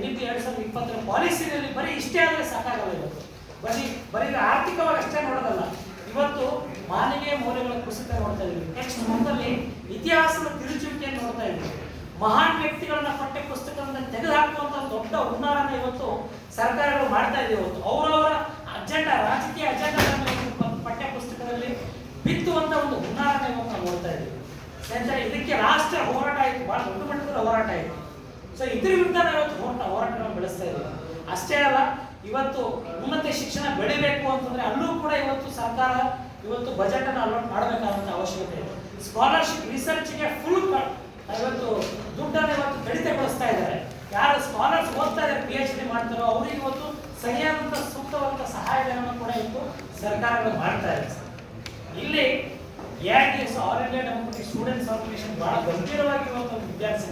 2020 ಪಾಲಿಸಿನಲ್ಲಿ ಬರೀ ಇಷ್ಟೇ ಆದರೆ ಸಾಕಾಗಲ್ಲ. ಇವತ್ತು ಬರೀ ಆರ್ಥಿಕವಾಗಿ ಅಷ್ಟೇ ನೋಡೋದಲ್ಲ, ಇವತ್ತು ಮಾನವೀಯ ಮೌಲ್ಯಗಳ ಕುಸಿತ ನೋಡ್ತಾ ಇದ್ದೀವಿ. ನೆಕ್ಸ್ಟ್ ಮುಂದಲ್ಲಿ ಇತಿಹಾಸದ ತಿರುಚುವಿಕೆಯನ್ನು ನೋಡ್ತಾ ಇದ್ದೀವಿ. ಮಹಾನ್ ವ್ಯಕ್ತಿಗಳನ್ನ ಪಠ್ಯ ಪುಸ್ತಕದಿಂದ ತೆಗೆದುಹಾಕುವಂತ ದೊಡ್ಡ ಹುನ್ನಾರನ ಇವತ್ತು ಸರ್ಕಾರಗಳು ಮಾಡ್ತಾ ಇದೆ. ಇವತ್ತು ಅವರವರ ಅಜೆಂಡಾ, ರಾಜಕೀಯ ಅಜೆಂಡಾಗಳನ್ನು ಪಠ್ಯ ಪುಸ್ತಕದಲ್ಲಿ ಬಿತ್ತುವಂತ ಒಂದು ಹುನ್ನಾರನ ಇವತ್ತು ನಾವು ನೋಡ್ತಾ ಇದ್ದೀವಿ. ಸ್ನೇಹಿತರೆ, ಇದಕ್ಕೆ ರಾಷ್ಟ್ರ ಹೋರಾಟ ಆಯಿತು, ಬಹಳ ದೊಡ್ಡ ಮಟ್ಟದ ಹೋರಾಟ ಆಯಿತು. ಸೊ ಇದ್ರ ವಿರುದ್ಧ ನಾವು ಇವತ್ತು ಹೋರಾಟಗಳನ್ನು ಬೆಳೆಸ್ತಾ ಇದ್ದೀವಿ. ಅಷ್ಟೇ ಅಲ್ಲ, ಇವತ್ತು ಉನ್ನತ ಶಿಕ್ಷಣ ಬೆಳಿಬೇಕು ಅಂತಂದ್ರೆ ಅಲ್ಲೂ ಕೂಡ ಇವತ್ತು ಸರ್ಕಾರ ಇವತ್ತು ಬಜೆಟ್ ಅನ್ನು ಅಲೋಟ್ ಮಾಡಬೇಕಾದಂತ ಅವಶ್ಯಕತೆ ಇದೆ. ಸ್ಕಾಲರ್ಶಿಪ್ ರಿಸರ್ಚ್ಗೆ ಫುಲ್ ಇವತ್ತು ದುಡ್ಡನ್ನು ಇವತ್ತು ಕಡಿತಗೊಳಿಸ್ತಾ ಇದ್ದಾರೆ. ಯಾರು ಸ್ಕಾಲರ್ಸ್ ಓದ್ತಾ ಇದ್ದಾರೆ, PhD ಮಾಡ್ತಾರೋ ಅವ್ರಿಗೆ ಇವತ್ತು ಸರಿಯಾದಂತ ಸೂಕ್ತವಾದ ಸಹಾಯಧನವನ್ನು ಕೂಡ ಇವತ್ತು ಸರ್ಕಾರಗಳು ಮಾಡ್ತಾ ಇದೆ. ಇಲ್ಲಿ AIDS all India democratic students organisation ಬಹಳ ಗಂಭೀರವಾಗಿ ಇವತ್ತು ವಿದ್ಯಾರ್ಥಿ